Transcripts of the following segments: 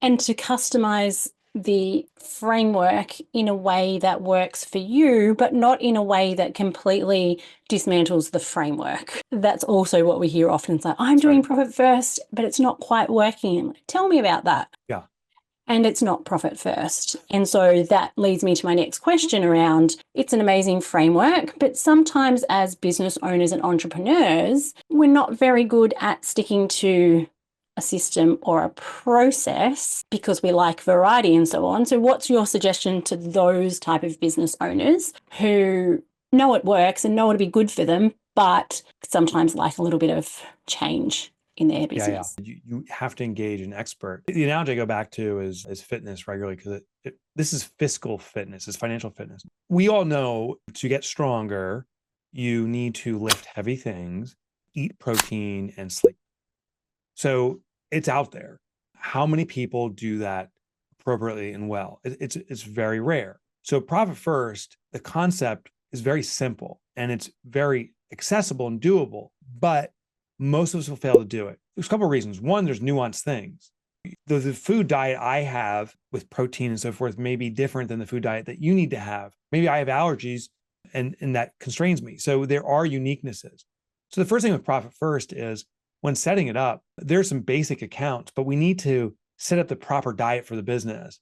and to customize the framework in a way that works for you, but not in a way that completely dismantles the framework. That's also what we hear often. It's like, I'm doing profit first, but it's not quite working. Tell me about that. Yeah. And it's not profit first. And so that leads me to my next question around it's an amazing framework, but sometimes as business owners and entrepreneurs, we're not very good at sticking to a system or a process because we like variety and so on. So what's your suggestion to those type of business owners who know it works and know it'll be good for them, but sometimes like a little bit of change in their business? You have to engage an expert. The analogy I go back to is fitness regularly because this is fiscal fitness, it's financial fitness. We all know to get stronger, you need to lift heavy things, eat protein, and sleep. So it's out there. How many people do that appropriately and well? It's very rare. So profit first, the concept is very simple and it's very accessible and doable, but most of us will fail to do it. There's a couple of reasons. One, there's nuanced things. The food diet I have with protein and so forth may be different than the food diet that you need to have. Maybe I have allergies and that constrains me. So there are uniquenesses. So the first thing with profit first is when setting it up, there's some basic accounts, but we need to set up the proper diet for the business.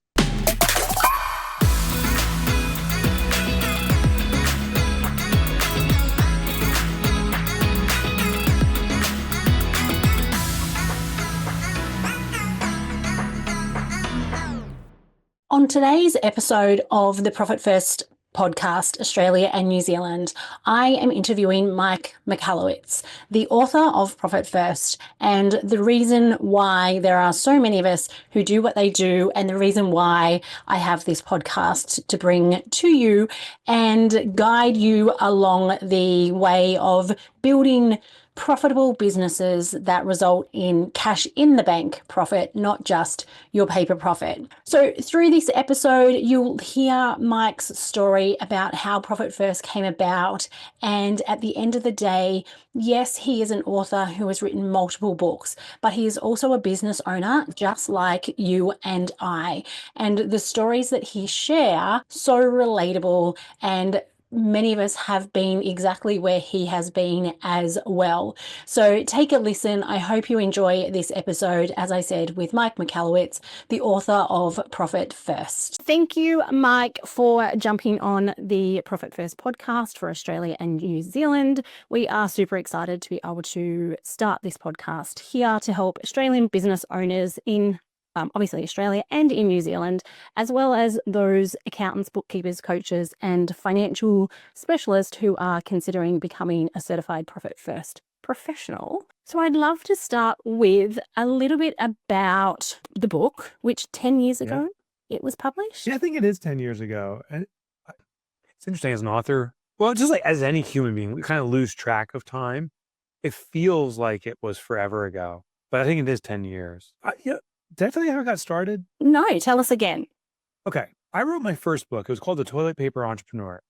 On today's episode of the Profit First podcast, Australia and New Zealand, I am interviewing Mike Michalowicz, the author of Profit First, and the reason why there are so many of us who do what they do, and the reason why I have this podcast to bring to you and guide you along the way of building profitable businesses that result in cash in the bank profit, not just your paper profit. So through this episode, you'll hear Mike's story about how Profit First came about. And at the end of the day, yes, he is an author who has written multiple books, but he is also a business owner, just like you and I. And the stories that he shares, so relatable, and many of us have been exactly where he has been as well. So take a listen. I hope you enjoy this episode, as I said, with Mike Michalowicz, the author of Profit First. Thank you, Mike, for jumping on the Profit First podcast for Australia and New Zealand. We are super excited to be able to start this podcast here to help Australian business owners in obviously Australia and in New Zealand, as well as those accountants, bookkeepers, coaches, and financial specialists who are considering becoming a certified Profit First professional. So I'd love to start with a little bit about the book, which 10 years ago it was published. Yeah, I think it is 10 years ago. And it's interesting as an author. Well, just like as any human being, we kind of lose track of time. It feels like it was forever ago, but I think it is 10 years. Did I tell you how I got started? No, tell us again. Okay. I wrote my first book. It was called The Toilet Paper Entrepreneur.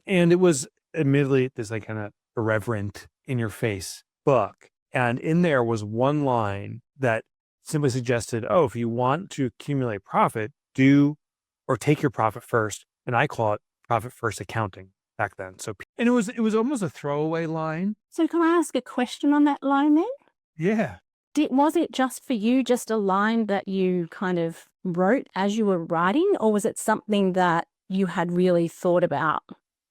And it was admittedly this like kind of irreverent in your face book. And in there was one line that simply suggested, oh, if you want to accumulate profit, do or take your profit first. And I call it profit first accounting back then. So, and it was almost a throwaway line. So can I ask a question on that line then? Yeah. Was it just for you, just a line that you kind of wrote as you were writing, or was it something that you had really thought about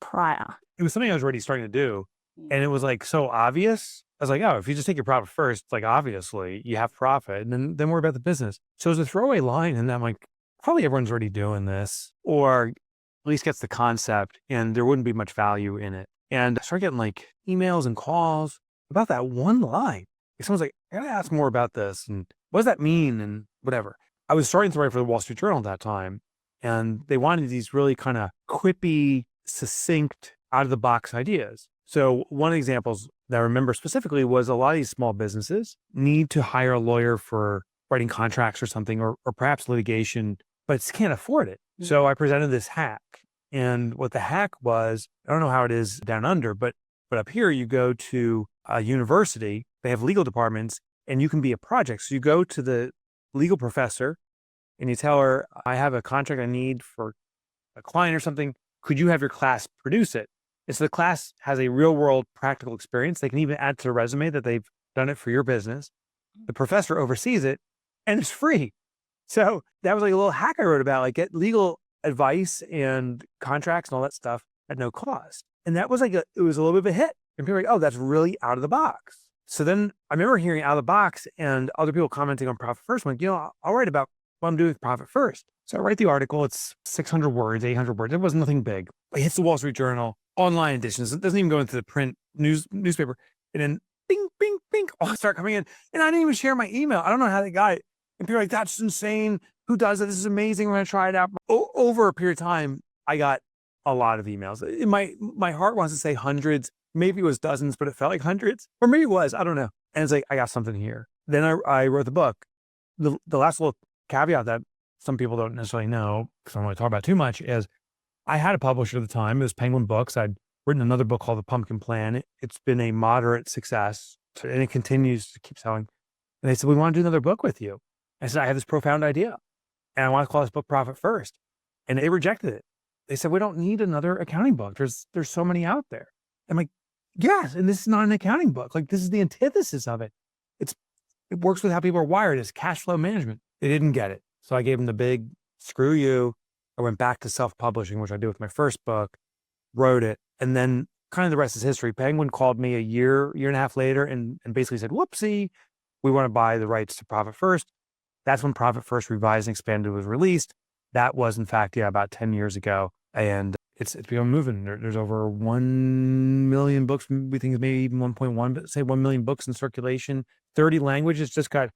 prior? It was something I was already starting to do. And it was like so obvious. I was like, oh, if you just take your profit first, like obviously you have profit and then worry about the business. So it was a throwaway line. And I'm like, probably everyone's already doing this, or at least gets the concept and there wouldn't be much value in it. And I started getting like emails and calls about that one line. Someone's like, I gotta ask more about this. And what does that mean? And whatever. I was starting to write for the Wall Street Journal at that time. And they wanted these really kind of quippy, succinct, out of the box ideas. So one of the examples that I remember specifically was a lot of these small businesses need to hire a lawyer for writing contracts or something, or perhaps litigation, but just can't afford it. Mm-hmm. So I presented this hack. And what the hack was, I don't know how it is down under, but up here you go to a university, they have legal departments, and you can be a project. So you go to the legal professor and you tell her, I have a contract I need for a client or something. Could you have your class produce it? And so the class has a real world practical experience. They can even add to the resume that they've done it for your business. The professor oversees it and it's free. So that was like a little hack I wrote about, like get legal advice and contracts and all that stuff at no cost. And that was it was a little bit of a hit. And people were like, oh, that's really out of the box. So then I remember hearing out of the box and other people commenting on Profit First. I'm like, I'll write about what I'm doing with Profit First. So I write the article. It's 600 words, 800 words. It was nothing big. It hits the Wall Street Journal, online editions. It doesn't even go into the print newspaper. And then bing, bing, bing, all start coming in. And I didn't even share my email. I don't know how they got it. And people are like, that's insane. Who does it? This is amazing. We're going to try it out. Over a period of time, I got a lot of emails. My heart wants to say hundreds. Maybe it was dozens, but it felt like hundreds. Or maybe it was. I don't know. And it's like, I got something here. Then I wrote the book. The last little caveat that some people don't necessarily know, because I don't want to talk about too much, is I had a publisher at the time. It was Penguin Books. I'd written another book called The Pumpkin Plan. It's been a moderate success, and it continues to keep selling. And they said, we want to do another book with you. I said, I have this profound idea, and I want to call this book Profit First. And they rejected it. They said, we don't need another accounting book. There's so many out there. I'm like, yes, and this is not an accounting book. Like, this is the antithesis of it. It works with how people are wired. It's cash flow management. They didn't get it. So I gave them the big screw you. I went back to self-publishing, which I did with my first book, wrote it, and then kind of the rest is history. Penguin called me a year and a half later and basically said, whoopsie, we want to buy the rights to Profit First. That's when Profit First Revised and Expanded was released. That was, in fact, about 10 years ago. And it's become moving. There's over 1 million books. We think it's maybe even 1.1, but say 1 million books in circulation. 30 languages, just got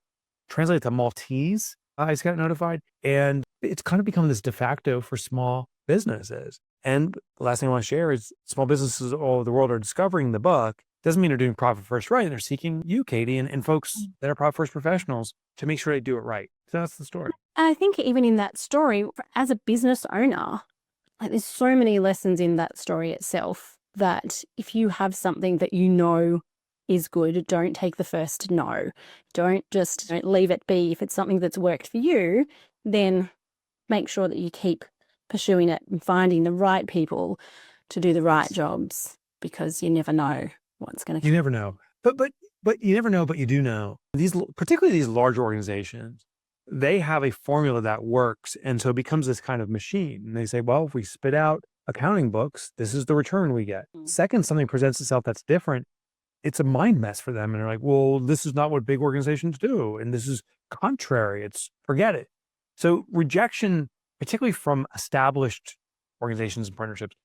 translated to Maltese. I just got notified. And it's kind of become this de facto for small businesses. And the last thing I want to share is small businesses all over the world are discovering the book. Doesn't mean they're doing Profit First right. They're seeking you, Katie, and folks that are Profit First professionals to make sure they do it right. So that's the story. And I think even in that story, as a business owner, like there's so many lessons in that story itself that if you have something that you know is good, don't take the first no. Don't leave it be. If it's something that's worked for you, then make sure that you keep pursuing it and finding the right people to do the right jobs, because you never know what's going to. You never know, but you never know, but you do know. Particularly these large organizations, they have a formula that works, and so it becomes this kind of machine. And they say, well, if we spit out accounting books, this is the return we get. Second, something presents itself that's different, it's a mind mess for them. And they're like, well, this is not what big organizations do. And this is contrary. Forget it. So rejection, particularly from established organizations and partnerships,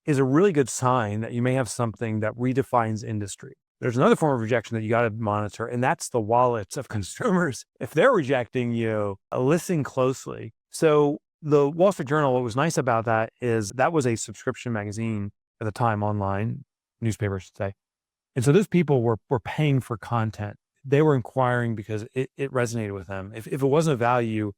is a really good sign that you may have something that redefines industry. There's another form of rejection that you got to monitor, and that's the wallets of consumers. If they're rejecting you, listen closely. So the Wall Street Journal, what was nice about that is that was a subscription magazine at the time, online, newspaper, I should say. And so those people were paying for content. They were inquiring because it resonated with them. If it wasn't of value,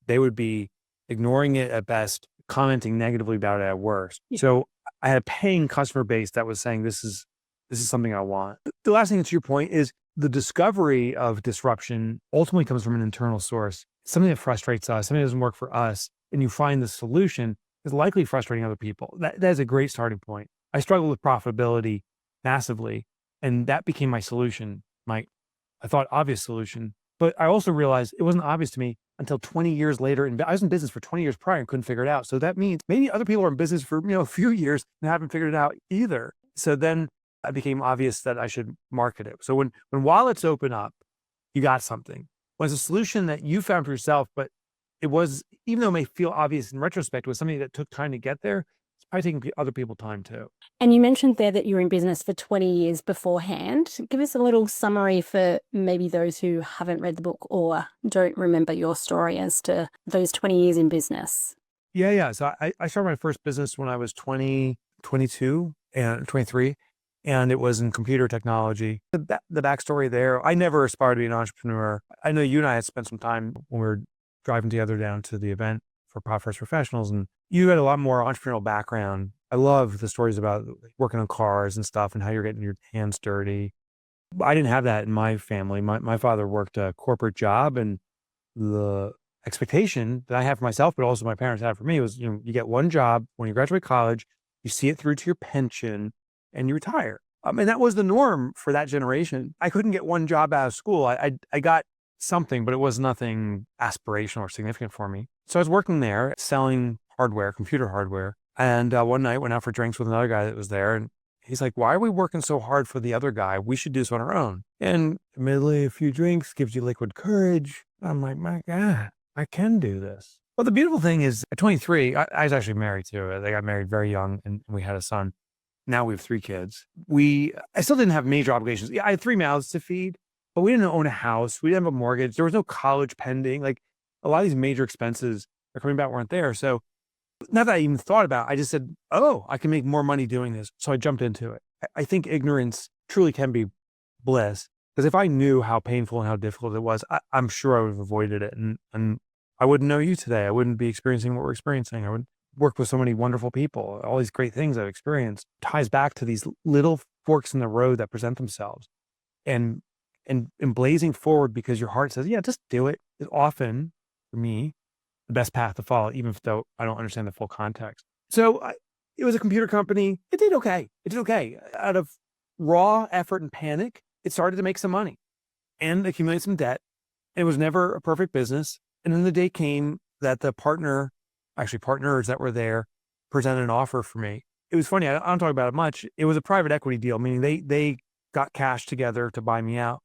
they would be ignoring it at best, commenting negatively about it at worst. Yeah. So I had a paying customer base that was saying, this is something I want. The last thing, to your point, is the discovery of disruption ultimately comes from an internal source. Something that frustrates us, something that doesn't work for us, and you find the solution is likely frustrating other people. That is a great starting point. I struggled with profitability massively, and that became my solution, I thought obvious solution. But I also realized it wasn't obvious to me until 20 years later. And I was in business for 20 years prior and couldn't figure it out. So that means maybe other people are in business for a few years and haven't figured it out either. So then it became obvious that I should market it. So when wallets open up, you got something. When it's a solution that you found for yourself, but it was, even though it may feel obvious in retrospect, it was something that took time to get there. It's probably taking other people time too. And you mentioned there that you were in business for 20 years beforehand. Give us a little summary for maybe those who haven't read the book or don't remember your story as to those 20 years in business. Yeah. So I started my first business when I was 22 and 23. And it was in computer technology. The backstory there, I never aspired to be an entrepreneur. I know you and I had spent some time when we were driving together down to the event for Profit First Professionals, and you had a lot more entrepreneurial background. I love the stories about working on cars and stuff and how you're getting your hands dirty. I didn't have that in my family. My father worked a corporate job, and the expectation that I had for myself, but also my parents had for me was, you get one job when you graduate college, you see it through to your pension and you retire. And that was the norm for that generation. I couldn't get one job out of school. I got something, but it was nothing aspirational or significant for me. So I was working there selling hardware, computer hardware. And one night went out for drinks with another guy that was there. And he's like, why are we working so hard for the other guy? We should do this on our own. And admittedly, a few drinks gives you liquid courage. I'm like, my God, I can do this. Well, the beautiful thing is at 23, I was actually married too. They got married very young and we had a son. Now we have 3 kids. I still didn't have major obligations. Yeah, I had 3 mouths to feed, but we didn't own a house. We didn't have a mortgage. There was no college pending. Like a lot of these major expenses are coming back weren't there. So not that I even thought about it, I just said, oh, I can make more money doing this. So I jumped into it. I think ignorance truly can be bliss. Because if I knew how painful and how difficult it was, I'm sure I would have avoided it. And I wouldn't know you today. I wouldn't be experiencing what we're experiencing. I would work with so many wonderful people. All these great things I've experienced ties back to these little forks in the road that present themselves. And blazing forward because your heart says, yeah, just do it, is often, for me, the best path to follow, even though I don't understand the full context. So it was a computer company. It did okay. Out of raw effort and panic, it started to make some money and accumulate some debt. It was never a perfect business. And then the day came that the partners that were there presented an offer for me. It was funny. I don't talk about it much. It was a private equity deal, meaning they got cash together to buy me out,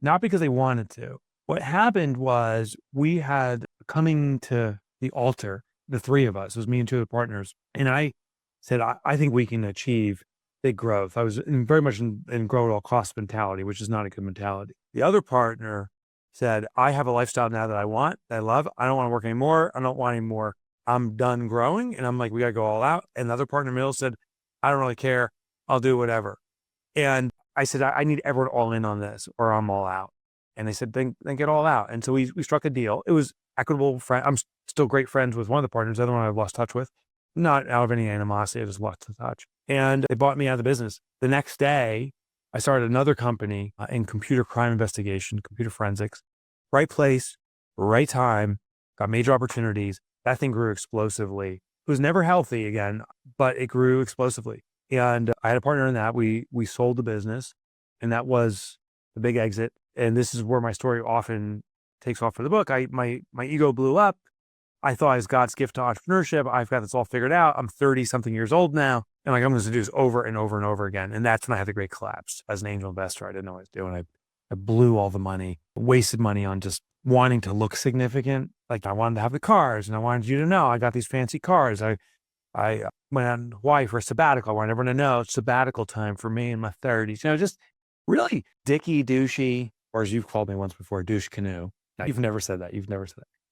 not because they wanted to. What happened was we had coming to the altar, the 3 of us, it was me and 2 of the partners. And I said, I think we can achieve big growth. I was very much in grow at all costs mentality, which is not a good mentality. The other partner said, I have a lifestyle now that I want, that I love. I don't want to work anymore. I don't want any more. I'm done growing. And I'm like, we got to go all out. And the other partner, Mill, said, I don't really care. I'll do whatever. And I said, I need everyone all in on this or I'm all out. And they said, then get all out. And so we struck a deal. It was equitable. I'm still great friends with one of the partners. The other one I've lost touch with, not out of any animosity. I just lost touch. And they bought me out of the business. The next day, I started another company in computer crime investigation, computer forensics. Right place, right time, got major opportunities. That thing grew explosively. It was never healthy again, but it grew explosively. And I had a partner in that. We sold the business, and that was the big exit. And this is where my story often takes off for the book. My ego blew up. I thought I was God's gift to entrepreneurship. I've got this all figured out. I'm 30 something years old now. And I'm going to do this over and over and over again. And that's when I had the great collapse. As an angel investor, I didn't know what I was doing. I blew all the money, wasted money on just wanting to look significant. Like I wanted to have the cars and I wanted you to know I got these fancy cars. I went on Hawaii for a sabbatical. I wanted everyone to know it's sabbatical time for me in my 30s. Just really dicky, douchey, or as you've called me once before, douche canoe. Now, you've never said that.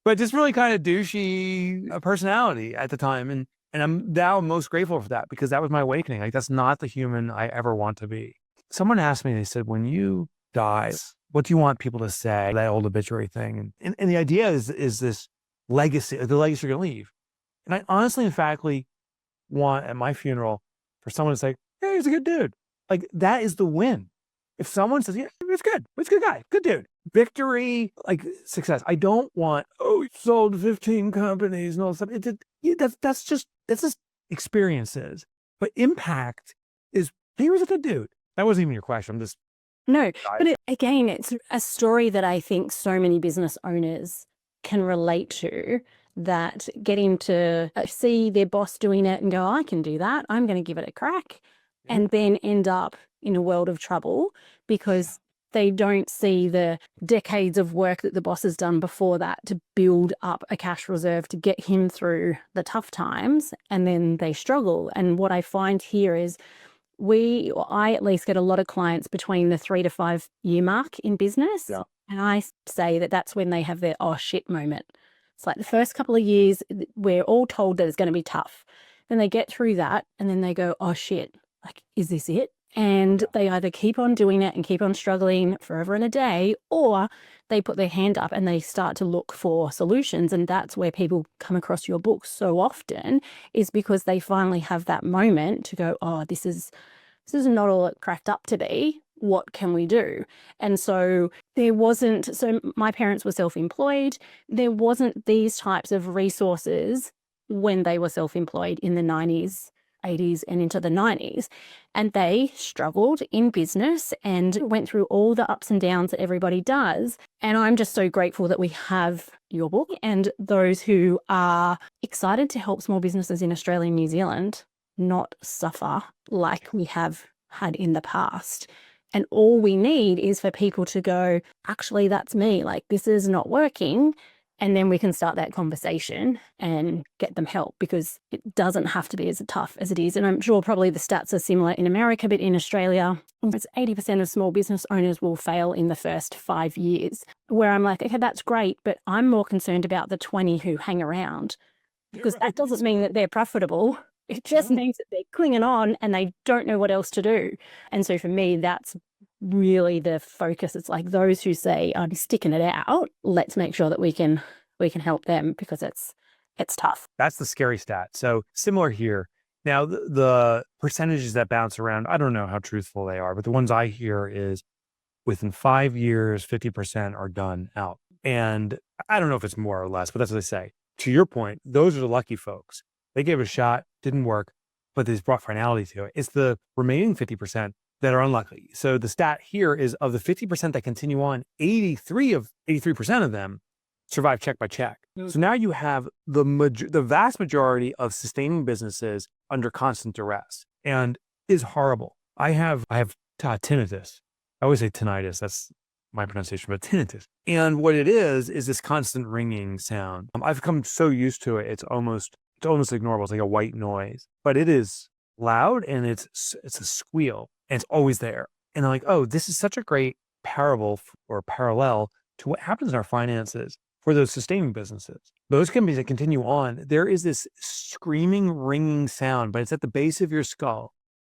But just really kind of douchey personality at the time. And I'm now most grateful for that because that was my awakening. Like that's not the human I ever want to be. Someone asked me, they said, when you die, what do you want people to say? That old obituary thing. And the idea is this legacy, the legacy you're going to leave. And I honestly, emphatically want at my funeral for someone to say, hey, he's a good dude. Like that is the win. If someone says, yeah, it's good. It's a good guy. Good dude. Victory, like success. I don't want, he sold 15 companies and all that stuff. That's just experiences. But impact is, he was a good dude. That wasn't even your question. I'm just. No, but again, it's a story that I think so many business owners can relate to, that getting to see their boss doing it and go, I can do that. I'm going to give it a crack. Yeah. And then end up in a world of trouble because they don't see the decades of work that the boss has done before that to build up a cash reserve to get him through the tough times, and then they struggle. And what I find here is I at least get a lot of clients between the 3 to 5 year mark in business. Yeah. And I say that that's when they have their oh shit moment. It's like the first couple of years, we're all told that it's going to be tough. Then they get through that and then they go, oh shit, like, is this it? And they either keep on doing it and keep on struggling forever and a day, or they put their hand up and they start to look for solutions. And that's where people come across your book so often, is because they finally have that moment to go, oh, this is not all it cracked up to be. What can we do? And so there wasn't, so my parents were self-employed. There wasn't these types of resources when they were self-employed in the 90s, 80s and into the 90s. And they struggled in business and went through all the ups and downs that everybody does. And I'm just so grateful that we have your book and those who are excited to help small businesses in Australia and New Zealand not suffer like we have had in the past. And all we need is for people to go, actually, that's me. Like, this is not working. And then we can start that conversation and get them help, because it doesn't have to be as tough as it is. And I'm sure probably the stats are similar in America, but in Australia, it's 80% of small business owners will fail in the first 5 years, where I'm like, okay, that's great, but I'm more concerned about the 20 who hang around, because that doesn't mean that they're profitable. It just means that they're clinging on and they don't know what else to do. And so for me, that's really the focus. It's like those who say, I'm sticking it out, let's make sure that we can help them, because it's tough. That's the scary stat. So similar here. Now, the percentages that bounce around, I don't know how truthful they are, but the ones I hear is within 5 years, 50% are done out. And I don't know if it's more or less, but that's what they say. To your point, those are the lucky folks. They gave it a shot, didn't work, but they brought finality to it. It's the remaining 50% that are unlucky. So the stat here is, of the 50% that continue on, 83% of them survive check by check. So now you have the vast majority of sustaining businesses under constant duress, and is horrible. I have tinnitus. I always say tinnitus. That's my pronunciation, but tinnitus. And what it is this constant ringing sound. I've become so used to it. It's almost ignorable. It's like a white noise, but it is loud, and it's a squeal, and it's always there. And I'm like, oh, this is such a great parable or parallel to what happens in our finances for those sustaining businesses. Those companies that continue on, there is this screaming, ringing sound, but it's at the base of your skull.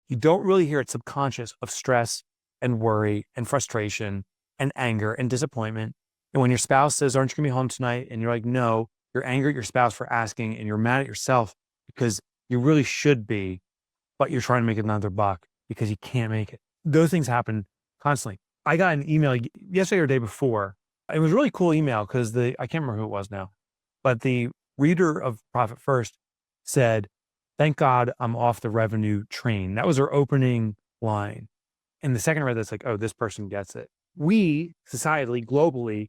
You don't really hear it, subconscious, of stress and worry and frustration and anger and disappointment. And when your spouse says, aren't you going to be home tonight? And you're like, no, you're angry at your spouse for asking, and you're mad at yourself because you really should be, but you're trying to make another buck because you can't make it. Those things happen constantly. I got an email yesterday or the day before. It was a really cool email because I can't remember who it was now, but the reader of Profit First said, thank God I'm off the revenue train. That was her opening line. And the second I read that's like, oh, this person gets it. We, societally, globally,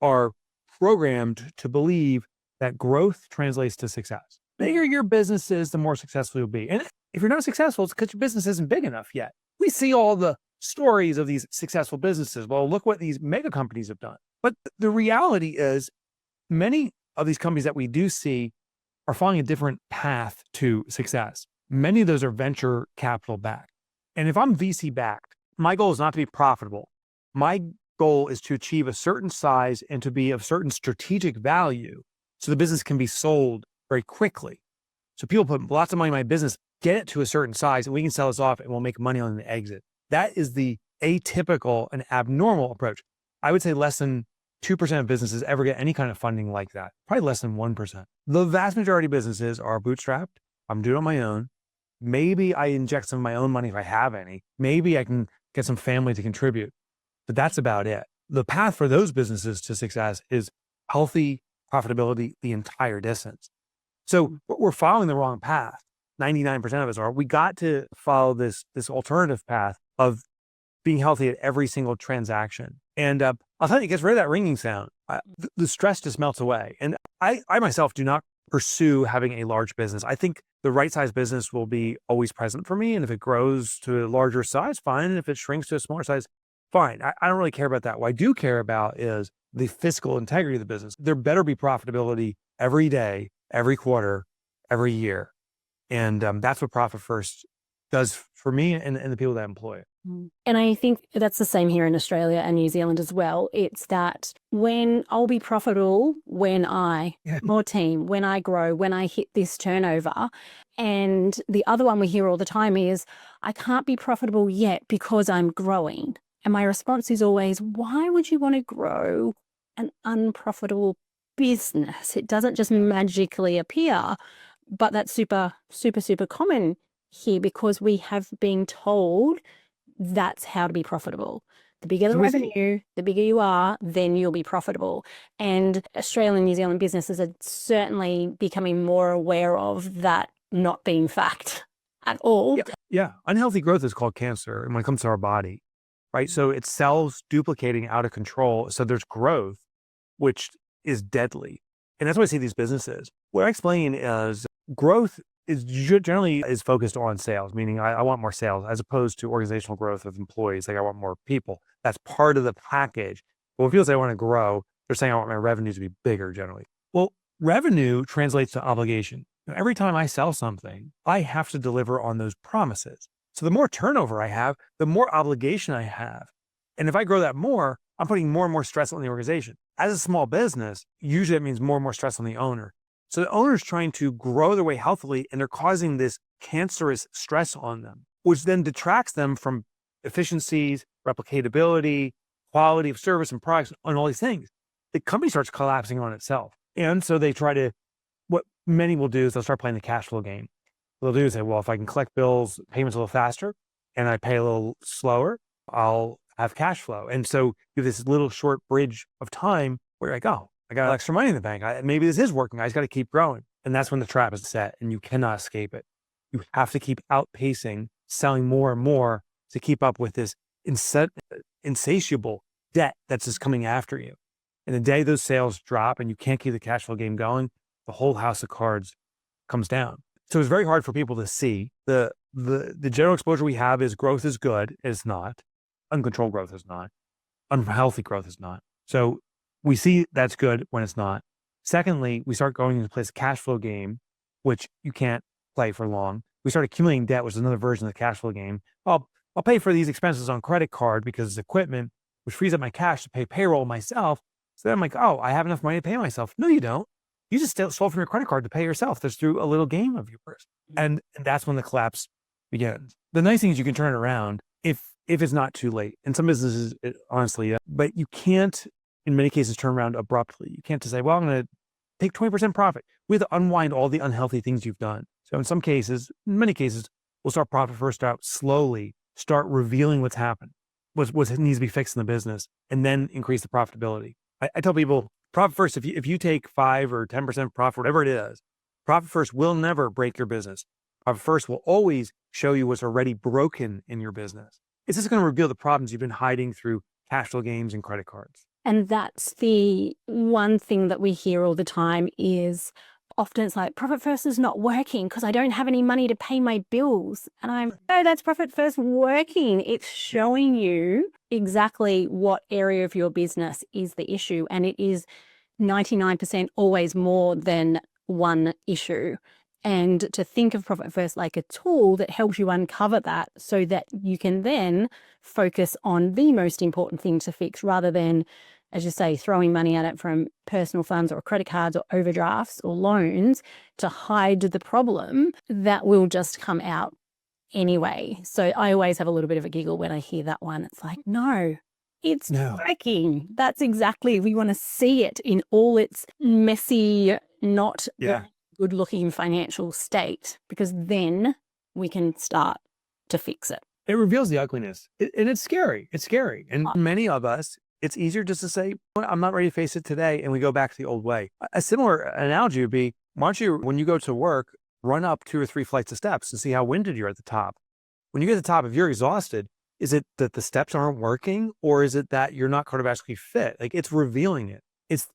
are programmed to believe that growth translates to success. The bigger your business is, the more successful you'll be. And if you're not successful, it's because your business isn't big enough yet. We see all the stories of these successful businesses. Well, look what these mega companies have done. But the reality is, many of these companies that we do see are following a different path to success. Many of those are venture capital backed. And if I'm VC backed, my goal is not to be profitable. My goal is to achieve a certain size and to be of certain strategic value so the business can be sold very quickly. So people put lots of money in my business, get it to a certain size, and we can sell this off and we'll make money on the exit. That is the atypical and abnormal approach. I would say less than 2% of businesses ever get any kind of funding like that. Probably less than 1%. The vast majority of businesses are bootstrapped. I'm doing it on my own. Maybe I inject some of my own money if I have any. Maybe I can get some family to contribute, but that's about it. The path for those businesses to success is healthy profitability the entire distance. So we're following the wrong path. 99% of us are. We got to follow this alternative path of being healthy at every single transaction. And I'll tell you, it gets rid of that ringing sound. The stress just melts away. And I myself do not pursue having a large business. I think the right size business will be always present for me. And if it grows to a larger size, fine. And if it shrinks to a smaller size, fine. I don't really care about that. What I do care about is the fiscal integrity of the business. There better be profitability every day, every quarter, every year. And that's what Profit First does for me and the people that employ it. And I think that's the same here in Australia and New Zealand as well. It's that when I'll be profitable, when more team, when I grow, when I hit this turnover. And the other one we hear all the time is, I can't be profitable yet because I'm growing. And my response is always, why would you want to grow an unprofitable business? It doesn't just magically appear, but that's super, super, super common here because we have been told that's how to be profitable. The bigger the revenue, the bigger you are, then you'll be profitable. And Australian and New Zealand businesses are certainly becoming more aware of that not being fact at all. Yeah. Unhealthy growth is called cancer. And when it comes to our body, right? So it's cells duplicating out of control. So there's growth, which is deadly. And that's why I see these businesses. What I explain is growth is generally is focused on sales, meaning I want more sales as opposed to organizational growth of employees. Like I want more people. That's part of the package. But when people say I want to grow, they're saying I want my revenue to be bigger generally. Well, revenue translates to obligation. Every time I sell something, I have to deliver on those promises. So the more turnover I have, the more obligation I have. And if I grow that more, I'm putting more and more stress on the organization. As a small business, usually that means more and more stress on the owner. So the owner's trying to grow their way healthily, and they're causing this cancerous stress on them, which then detracts them from efficiencies, replicatability, quality of service and products, and all these things. The company starts collapsing on itself. And so they try to, what many will do is they'll start playing the cash flow game. What they'll do is say, well, if I can collect bills, payments a little faster, and I pay a little slower, I'll have cash flow. And so you have this little short bridge of time where you're like, oh, I got extra money in the bank. Maybe this is working. I just got to keep growing. And that's when the trap is set and you cannot escape it. You have to keep outpacing, selling more and more to keep up with this insatiable debt that's just coming after you. And the day those sales drop and you can't keep the cash flow game going, the whole house of cards comes down. So it's very hard for people to see. The general exposure we have is growth is good. It's not. Uncontrolled growth is not. Unhealthy growth is not. So we see that's good when it's not. Secondly, we start going into place a cash flow game, which you can't play for long. We start accumulating debt, which is another version of the cash flow game. I'll pay for these expenses on credit card because it's equipment, which frees up my cash to pay payroll myself. So then I'm like, oh, I have enough money to pay myself. No, you don't. You just stole from your credit card to pay yourself. That's through a little game of yours. And that's when the collapse begins. The nice thing is you can turn it around if it's not too late. In some businesses, honestly, but you can't, in many cases, turn around abruptly. You can't just say, well, I'm going to take 20% profit. We have to unwind all the unhealthy things you've done. So in some cases, in many cases, we'll start profit first out slowly, start revealing what's happened, what needs to be fixed in the business, and then increase the profitability. I tell people, profit first, if you take 5 or 10% profit, whatever it is, profit first will never break your business. Profit first will always show you what's already broken in your business. It's just going to reveal the problems you've been hiding through cash flow games and credit cards. And that's the one thing that we hear all the time is often it's like, profit first is not working because I don't have any money to pay my bills. And no, that's profit first working. It's showing you exactly what area of your business is the issue. And it is 99% always more than one issue. And to think of profit first like a tool that helps you uncover that so that you can then focus on the most important thing to fix rather than, as you say, throwing money at it from personal funds or credit cards or overdrafts or loans to hide the problem that will just come out anyway. So I always have a little bit of a giggle when I hear that one. It's like, no, it's working. That's exactly, we want to see it in all its messy, not good looking financial state, because then we can start to fix it. It reveals the ugliness and it's scary. It's scary. And many of us, it's easier just to say, I'm not ready to face it today. And we go back to the old way. A similar analogy would be, why don't you, when you go to work, run up 2 or 3 flights of steps and see how winded you're at the top. When you get to the top, if you're exhausted, is it that the steps aren't working or is it that you're not cardiovascularly fit? Like it's revealing it. It's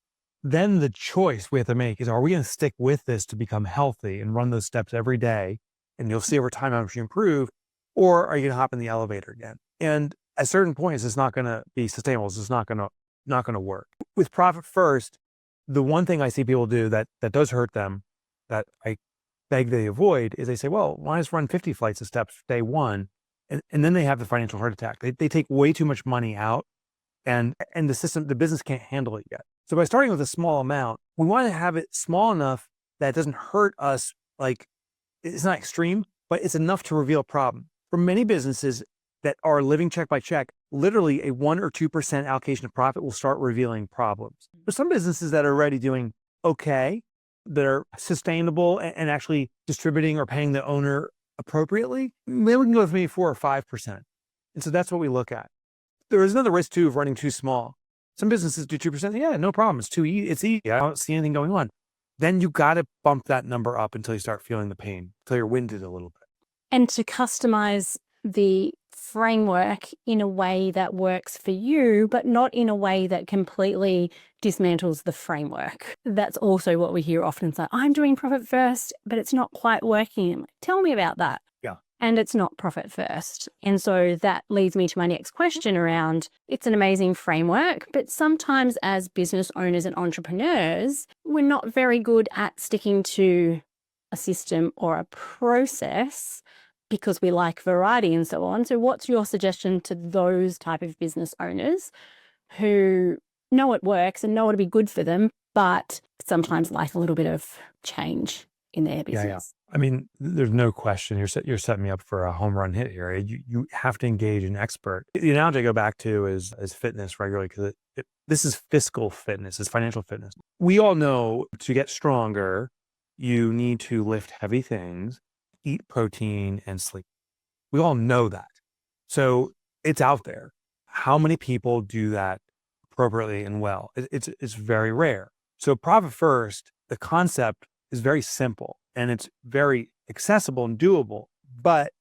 then the choice we have to make is, are we going to stick with this to become healthy and run those steps every day? And you'll see over time how much you improve, or are you going to hop in the elevator again? And at certain points, it's not going to be sustainable. It's just not going to work. With profit first, the one thing I see people do that does hurt them, that I beg they avoid, is they say, well, why just run 50 flights of steps day one? And then they have the financial heart attack. They take way too much money out and the business can't handle it yet. So by starting with a small amount, we want to have it small enough that it doesn't hurt us. Like it's not extreme, but it's enough to reveal a problem. For many businesses that are living check by check, literally a 1 or 2% allocation of profit will start revealing problems. For some businesses that are already doing okay, that are sustainable and actually distributing or paying the owner appropriately, maybe we can go with maybe 4 or 5%. And so that's what we look at. There is another risk too of running too small. Some businesses do 2%. Yeah, no problem. It's too easy. It's easy. I don't see anything going on. Then you got to bump that number up until you start feeling the pain, until you're winded a little bit. And to customize the framework in a way that works for you, but not in a way that completely dismantles the framework. That's also what we hear often. It's like, I'm doing profit first, but it's not quite working. Tell me about that. Yeah. And it's not profit first. And so that leads me to my next question around, it's an amazing framework, but sometimes as business owners and entrepreneurs, we're not very good at sticking to a system or a process because we like variety and so on. So what's your suggestion to those type of business owners who know it works and know it'll be good for them, but sometimes like a little bit of change in their business? I mean, there's no question you're setting me up for a home run hit here. You have to engage an expert. The analogy I go back to is fitness regularly, because this is fiscal fitness, it's financial fitness. We all know to get stronger, you need to lift heavy things, eat protein, and sleep. We all know that. So it's out there. How many people do that appropriately and well? It's very rare. So profit first, the concept is very simple and it's very accessible and doable, but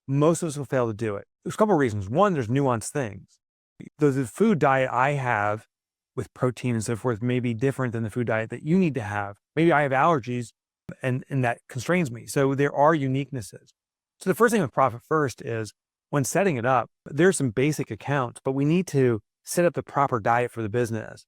most of us will fail to do it. There's a couple of reasons. One, there's nuanced things. The food diet I have with protein and so forth may be different than the food diet that you need to have. Maybe I have allergies and that constrains me. So there are uniquenesses. So the first thing with profit first is when setting it up, there's some basic accounts, but we need to set up the proper diet for the business.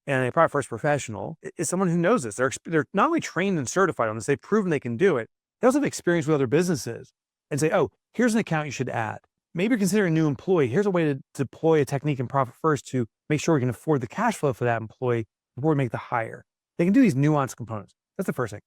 And a profit first professional is someone who knows this. They're not only trained and certified on this, they've proven they can do it. They also have experience with other businesses and say, oh, here's an account you should add. Maybe you're considering a new employee. Here's a way to deploy a technique in profit first to make sure we can afford the cash flow for that employee before we make the hire. They can do these nuanced components. That's the first thing.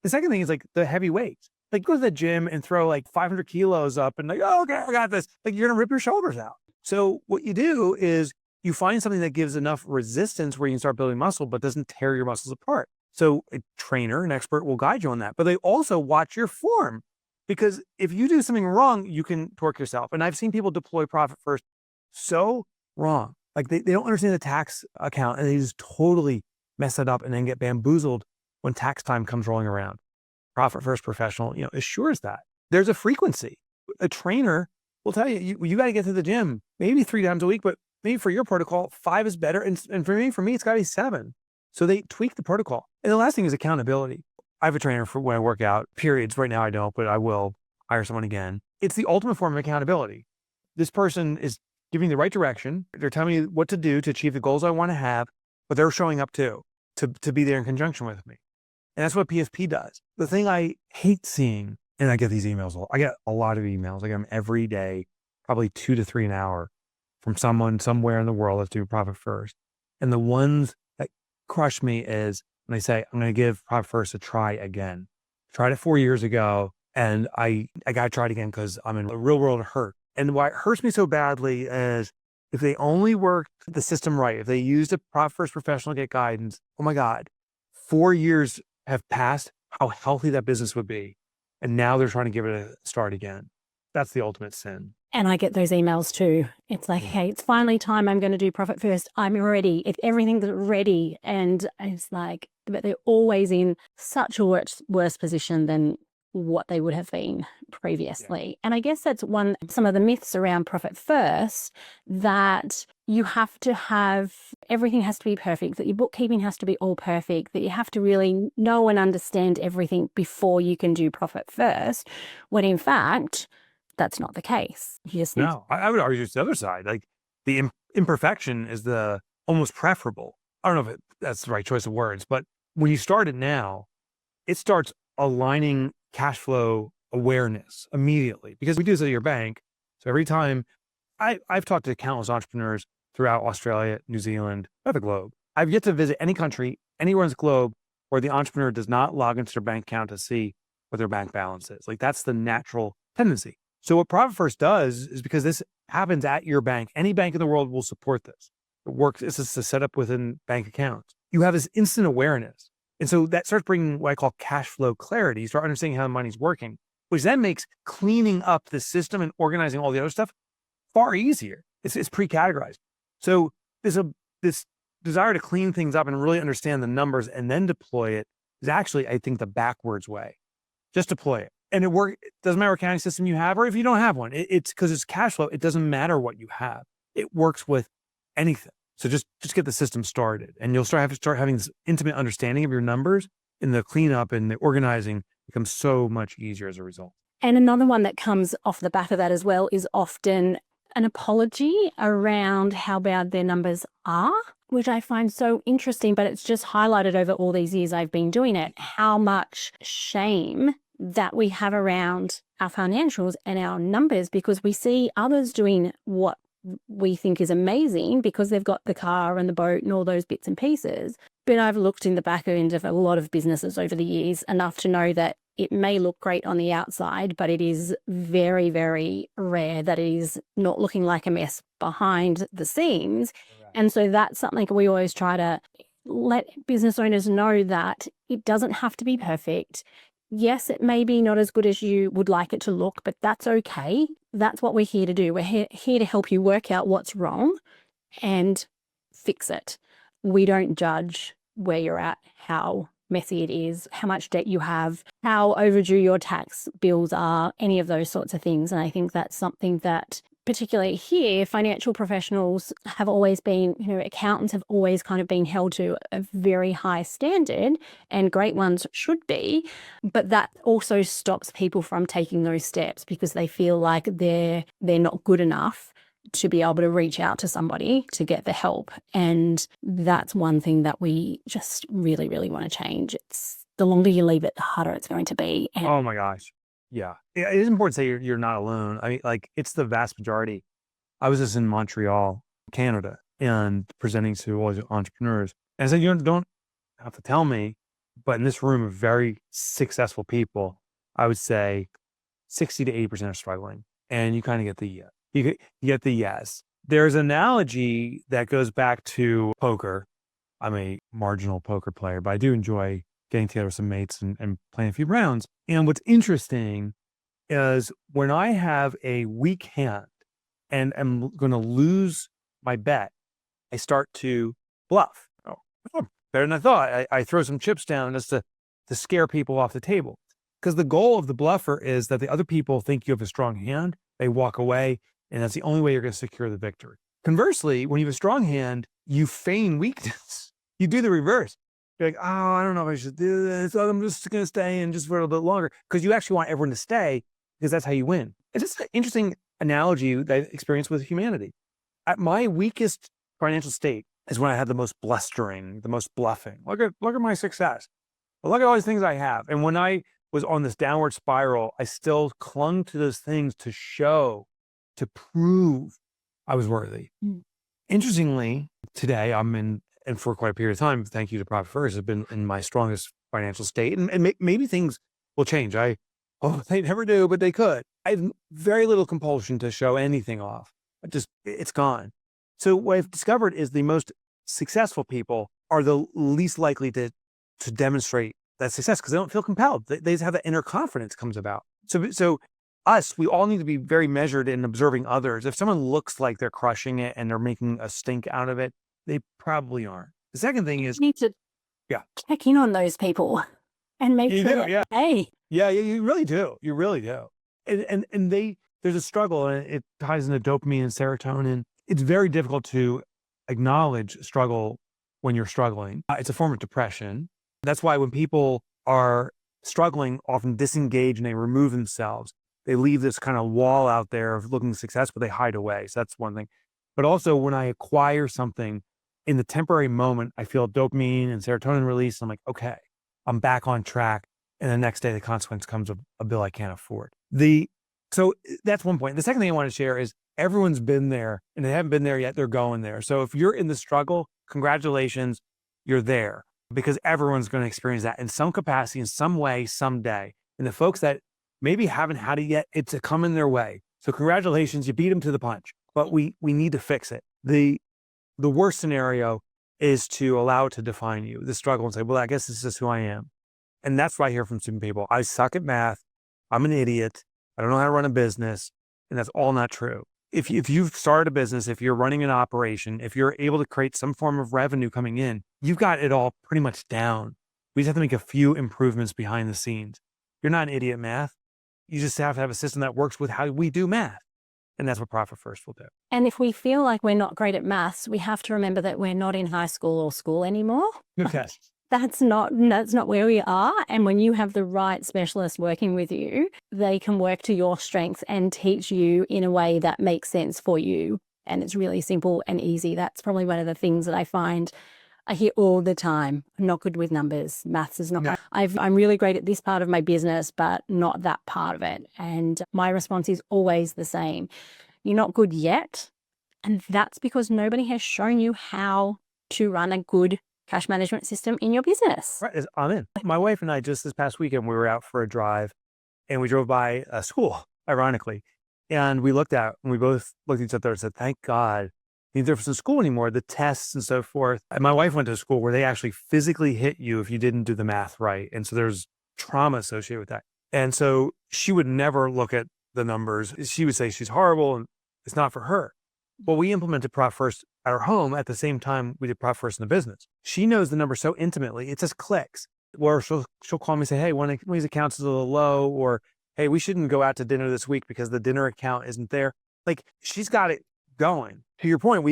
The second thing is like the heavy weights. Like go to the gym and throw like 500 kilos up and like, oh, okay, I got this. Like you're going to rip your shoulders out. So what you do is you find something that gives enough resistance where you can start building muscle, but doesn't tear your muscles apart. So a trainer, an expert will guide you on that, but they also watch your form, because if you do something wrong, you can torque yourself. And I've seen people deploy profit first so wrong. Like they don't understand the tax account and they just totally mess it up and then get bamboozled when tax time comes rolling around. Profit first professional, assures that there's a frequency. A trainer will tell you, you got to get to the gym maybe 3 times a week, but maybe for your protocol, 5 is better. And for me, it's got to be 7. So they tweak the protocol. And the last thing is accountability. I have a trainer for when I work out, periods. Right now I don't, but I will hire someone again. It's the ultimate form of accountability. This person is giving me the right direction. They're telling me what to do to achieve the goals I want to have, but they're showing up too, to be there in conjunction with me. And that's what PFP does. The thing I hate seeing, and I get these emails, I get a lot of emails. I get them every day, probably 2 to 3 an hour from someone somewhere in the world that's doing profit first. And the ones that crush me is when they say, I'm going to give profit first a try again. Tried it 4 years ago and I got to try it again because I'm in a real world hurt. And why it hurts me so badly is if they only worked the system right, if they used a profit first professional to get guidance, oh my God, 4 years have passed, how healthy that business would be. And now they're trying to give it a start again. That's the ultimate sin. And I get those emails too. It's like, hey, it's finally time. I'm going to do profit first. I'm ready. If everything's ready. And it's like, but they're always in such a worse position than what they would have been previously. Yeah. And I guess that's some of the myths around profit first, that you have to have, everything has to be perfect, that your bookkeeping has to be all perfect, that you have to really know and understand everything before you can do profit first, when in fact, that's not the case. No, I would argue it's the other side. Like the imperfection is the almost preferable. I don't know if that's the right choice of words, but when you start it now, it starts aligning cash flow awareness immediately, because we do this at your bank. So every time I've talked to countless entrepreneurs throughout Australia, New Zealand, or the globe. I've yet to visit any country, anywhere in the globe, where the entrepreneur does not log into their bank account to see what their bank balance is. Like that's the natural tendency. So what Profit First does is, because this happens at your bank, any bank in the world will support this. It works. It's just a setup within bank accounts. You have this instant awareness. And so that starts bringing what I call cash flow clarity. You start understanding how the money's working, which then makes cleaning up the system and organizing all the other stuff far easier. It's pre-categorized. So this desire to clean things up and really understand the numbers and then deploy it is actually, I think, the backwards way. Just deploy it. And it doesn't matter what accounting system you have, or if you don't have one, it's because it's cash flow. It doesn't matter what you have. It works with anything. So just get the system started, and you'll start having this intimate understanding of your numbers, and the cleanup and the organizing becomes so much easier as a result. And another one that comes off the back of that as well is often an apology around how bad their numbers are, which I find so interesting, but it's just highlighted over all these years I've been doing it, how much shame that we have around our financials and our numbers, because we see others doing what we think is amazing because they've got the car and the boat and all those bits and pieces. But I've looked in the back end of a lot of businesses over the years enough to know that it may look great on the outside, but it is very, very rare that it is not looking like a mess behind the scenes. Right. And so that's something we always try to let business owners know, that it doesn't have to be perfect. Yes, it may be not as good as you would like it to look, but that's okay. That's what we're here to do. We're here to help you work out what's wrong and fix it. We don't judge where you're at, how messy it is, how much debt you have, how overdue your tax bills are, any of those sorts of things. And I think that's something that, particularly here, financial professionals have always been, accountants have always kind of been held to a very high standard, and great ones should be. But that also stops people from taking those steps because they feel like they're not good enough to be able to reach out to somebody to get the help. And that's one thing that we just really, really want to change. It's the longer you leave it, the harder it's going to be. And oh my gosh. Yeah. It is important to say you're not alone. I mean, like, it's the vast majority. I was just in Montreal, Canada, and presenting to all these entrepreneurs. And I said, you don't have to tell me, but in this room of very successful people, I would say 60 to 80% are struggling. And you kind of get you get the yes. There's an analogy that goes back to poker. I'm a marginal poker player, but I do enjoy getting together with some mates and playing a few rounds. And what's interesting is when I have a weak hand and I'm going to lose my bet, I start to bluff. Oh, better than I thought. I throw some chips down just to scare people off the table. Because the goal of the bluffer is that the other people think you have a strong hand, they walk away, and that's the only way you're going to secure the victory. Conversely, when you have a strong hand, you feign weakness. You do the reverse. You're like, oh, I don't know if I should do this. So I'm just going to stay in just for a little bit longer, because you actually want everyone to stay, because that's how you win. It's just an interesting analogy that I experienced with humanity. At my weakest financial state is when I had the most blustering, the most bluffing. Look at my success. But look at all these things I have. And when I was on this downward spiral, I still clung to those things to show, to prove I was worthy. Mm. Interestingly, today I'm in, and for quite a period of time, thank you to Profit First, have been in my strongest financial state. And maybe things will change. They never do, but they could. I have very little compulsion to show anything off. It's gone. So what I've discovered is the most successful people are the least likely to demonstrate that success, because they don't feel compelled. They just have that inner confidence comes about. So we all need to be very measured in observing others. If someone looks like they're crushing it and they're making a stink out of it, they probably aren't. The second thing is, you need to check in on those people and make sure yeah. Hey. Yeah, you really do. You really do. And there's a struggle, and it ties into dopamine and serotonin. It's very difficult to acknowledge struggle when you're struggling. It's a form of depression. That's why when people are struggling, often disengage and they remove themselves. They leave this kind of wall out there of looking successful, they hide away. So that's one thing. But also when I acquire something, in the temporary moment, I feel dopamine and serotonin release. I'm like, okay, I'm back on track. And the next day, the consequence comes of a bill I can't afford. So that's one point. The second thing I want to share is everyone's been there, and they haven't been there yet. They're going there. So if you're in the struggle, congratulations, you're there, because everyone's going to experience that in some capacity, in some way, someday. And the folks that maybe haven't had it yet, it's a coming their way. So congratulations, you beat them to the punch, but we need to fix it. The worst scenario is to allow it to define you, the struggle, and say, well, I guess this is who I am. And that's what I hear from some people. I suck at math. I'm an idiot. I don't know how to run a business. And that's all not true. if you've started a business, if you're running an operation, if you're able to create some form of revenue coming in, you've got it all pretty much down. We just have to make a few improvements behind the scenes. You're not an idiot at math. You just have to have a system that works with how we do math. And that's what Profit First will do. And if we feel like we're not great at maths, we have to remember that we're not in high school or school anymore. Okay. That's not where we are. And when you have the right specialist working with you, they can work to your strengths and teach you in a way that makes sense for you. And it's really simple and easy. That's probably one of the things that I find I hear all the time. I'm not good with numbers. Maths is not. No. I'm really great at this part of my business, but not that part of it. And my response is always the same. You're not good yet. And that's because nobody has shown you how to run a good cash management system in your business. Right. I'm in. My wife and I, just this past weekend, we were out for a drive and we drove by a school, ironically. And we both looked at each other and said, thank God neither of us in school anymore, the tests and so forth. And my wife went to a school where they actually physically hit you if you didn't do the math right. And so there's trauma associated with that. And so she would never look at the numbers. She would say she's horrible and it's not for her. Well, we implemented Profit First at our home at the same time we did Profit First in the business. She knows the numbers so intimately, it just clicks. Or she'll call me and say, hey, one of these accounts is a little low, or hey, we shouldn't go out to dinner this week because the dinner account isn't there. Like, she's got it going. To your point,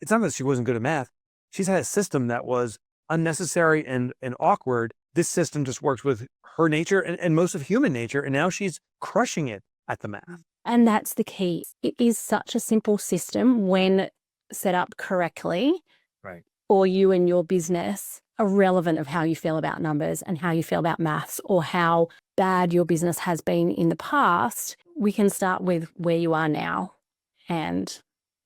it's not that she wasn't good at math. She's had a system that was unnecessary and awkward. This system just works with her nature and most of human nature. And now she's crushing it at the math. And that's the key. It is such a simple system when set up correctly. Right. Or you and your business are relevant of how you feel about numbers and how you feel about maths or how bad your business has been in the past. We can start with where you are now and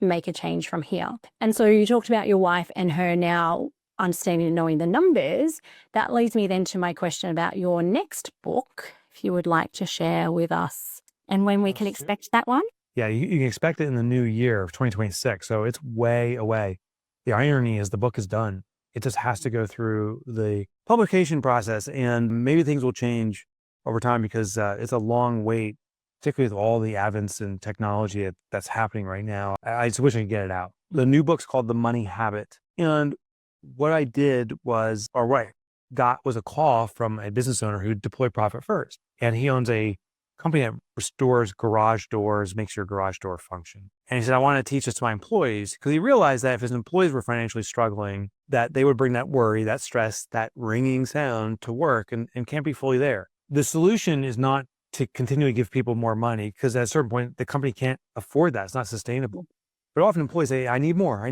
make a change from here. And so you talked about your wife and her now understanding and knowing the numbers. That leads me then to my question about your next book, if you would like to share with us and when we can expect that one. Yeah, you can expect it in the new year of 2026. So it's way away. The irony is the book is done. It just has to go through the publication process, and maybe things will change over time because it's a long wait, particularly with all the advents in technology that's happening right now. I just wish I could get it out. The new book's called The Money Habit. And what I did was a call from a business owner who deployed Profit First. And he owns a company that restores garage doors, makes your garage door function. And he said, I want to teach this to my employees, because he realized that if his employees were financially struggling, that they would bring that worry, that stress, that ringing sound to work and can't be fully there. The solution is not to continually give people more money, because at a certain point, the company can't afford that. It's not sustainable. But often employees say, I need more.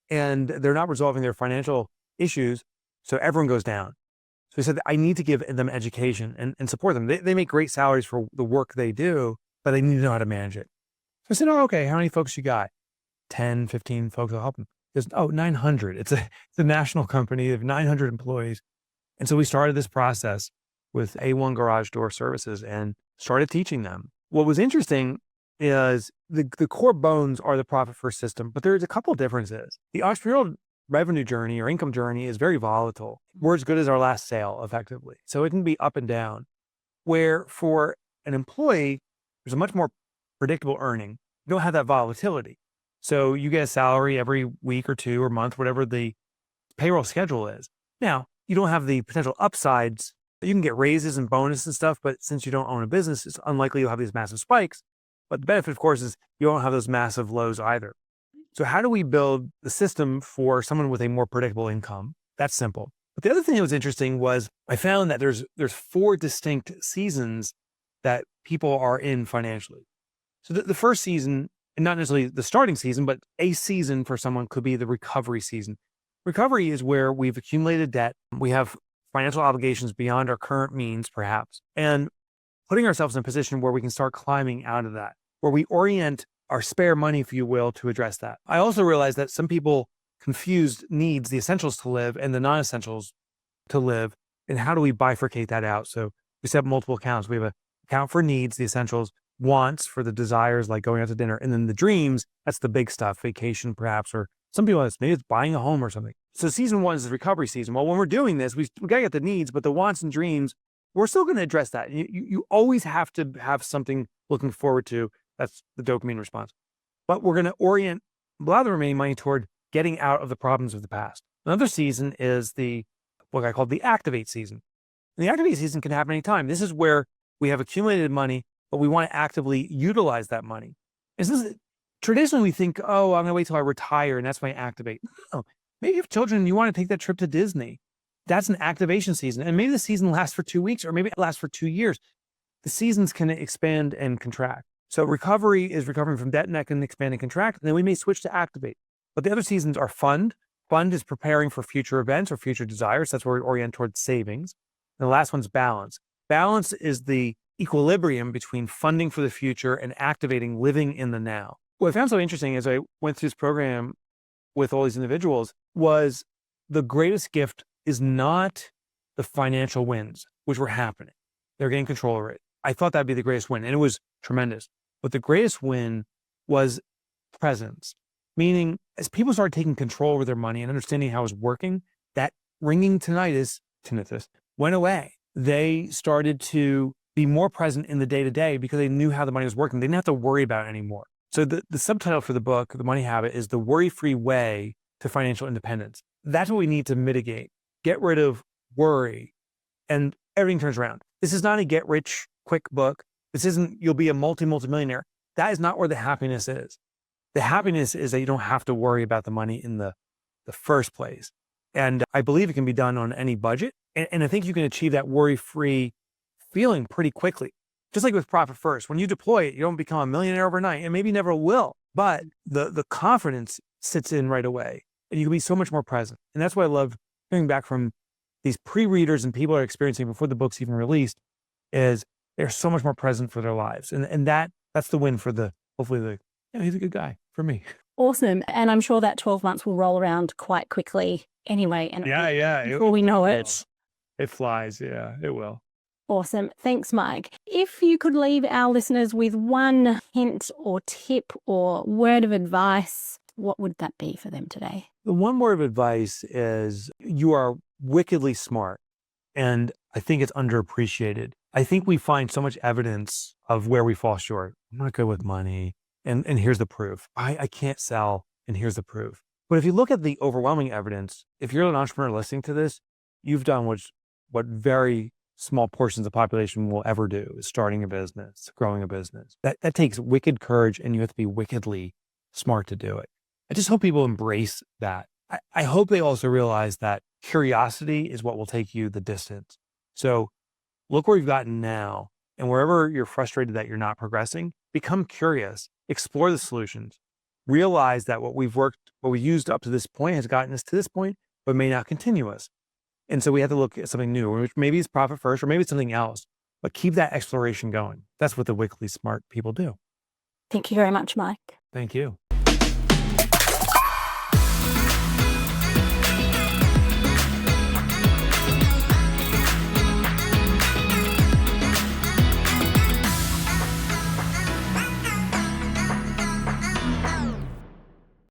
And they're not resolving their financial issues. So everyone goes down. So he said, I need to give them education and support them. They make great salaries for the work they do, but they need to know how to manage it. So I said, oh, okay, how many folks you got? 10, 15 folks will help them. He goes, 900. It's a national company of 900 employees. And so we started this process with A1 Garage Door Services and started teaching them. What was interesting is the core bones are the Profit First system, but there's a couple of differences. The entrepreneurial revenue journey or income journey is very volatile. We're as good as our last sale, effectively. So it can be up and down, where for an employee, there's a much more predictable earning. You don't have that volatility. So you get a salary every week or two or month, whatever the payroll schedule is. Now, you don't have the potential upsides. You can get raises and bonuses and stuff, but since you don't own a business, it's unlikely you'll have these massive spikes. But the benefit, of course, is you don't have those massive lows either. So how do we build the system for someone with a more predictable income? That's simple. But the other thing that was interesting was I found that there's 4 distinct seasons that people are in financially. So the first season, and not necessarily the starting season, but a season for someone could be the recovery season. Recovery is where we've accumulated debt. We have financial obligations beyond our current means, perhaps, and putting ourselves in a position where we can start climbing out of that, where we orient our spare money, if you will, to address that. I also realized that some people confused needs, the essentials to live and the non-essentials to live. And how do we bifurcate that out? So we set up multiple accounts. We have an account for needs, the essentials, wants for the desires, like going out to dinner. And then the dreams, that's the big stuff, vacation perhaps, or some people, maybe it's buying a home or something. So season 1 is the recovery season. Well, when we're doing this, we got to get the needs, but the wants and dreams, we're still going to address that. You always have to have something looking forward to That's the dopamine response. But we're going to orient a lot of the remaining money toward getting out of the problems of the past. Another season is what I call the activate season. And the activate season can happen anytime. This is where we have accumulated money, but we want to actively utilize that money. Traditionally, we think, oh, I'm going to wait till I retire and that's my activate. No, maybe you have children and you want to take that trip to Disney. That's an activation season. And maybe the season lasts for 2 weeks, or maybe it lasts for 2 years. The seasons can expand and contract. So recovery is recovering from debt, and that can expand and contract. And then we may switch to activate. But the other seasons are fund. Fund is preparing for future events or future desires. That's where we orient towards savings. And the last one's balance. Balance is the equilibrium between funding for the future and activating, living in the now. What I found so interesting as I went through this program with all these individuals was the greatest gift is not the financial wins, which were happening. They're getting control over it. I thought that'd be the greatest win, and it was tremendous. But the greatest win was presence, meaning as people started taking control over their money and understanding how it was working, that ringing tinnitus went away. They started to be more present in the day-to-day because they knew how the money was working. They didn't have to worry about it anymore. So the subtitle for the book, The Money Habit, is The Worry-Free Way to Financial Independence. That's what we need to mitigate. Get rid of worry, and everything turns around. This is not a get-rich-quick book. This isn't you'll be a multi-millionaire. That is not where the happiness is. The happiness is that you don't have to worry about the money in the first place. And I believe it can be done on any budget. And I think you can achieve that worry-free feeling pretty quickly. Just like with Profit First, when you deploy it, you don't become a millionaire overnight, and maybe never will, but the confidence sits in right away, and you can be so much more present. And that's what I love hearing back from these pre-readers and people are experiencing before the book's even released, is they're so much more present for their lives. And that's the win for hopefully he's a good guy for me. Awesome. And I'm sure that 12 months will roll around quite quickly anyway. And before we know it. It flies. Yeah, it will. Awesome. Thanks, Mike. If you could leave our listeners with one hint or tip or word of advice, what would that be for them today? The one word of advice is you are wickedly smart. And I think it's underappreciated. I think we find so much evidence of where we fall short. I'm not good with money. And here's the proof. I can't sell. And here's the proof. But if you look at the overwhelming evidence, if you're an entrepreneur listening to this, you've done what very small portions of the population will ever do, is starting a business, growing a business. That takes wicked courage, and you have to be wickedly smart to do it. I just hope people embrace that. I hope they also realize that curiosity is what will take you the distance. So look where you've gotten now, and wherever you're frustrated that you're not progressing, become curious, explore the solutions, realize that what we've used up to this point has gotten us to this point, but may not continue us. And so we have to look at something new, which maybe it's Profit First, or maybe it's something else, but keep that exploration going. That's what the wickedly smart people do. Thank you very much, Mike. Thank you.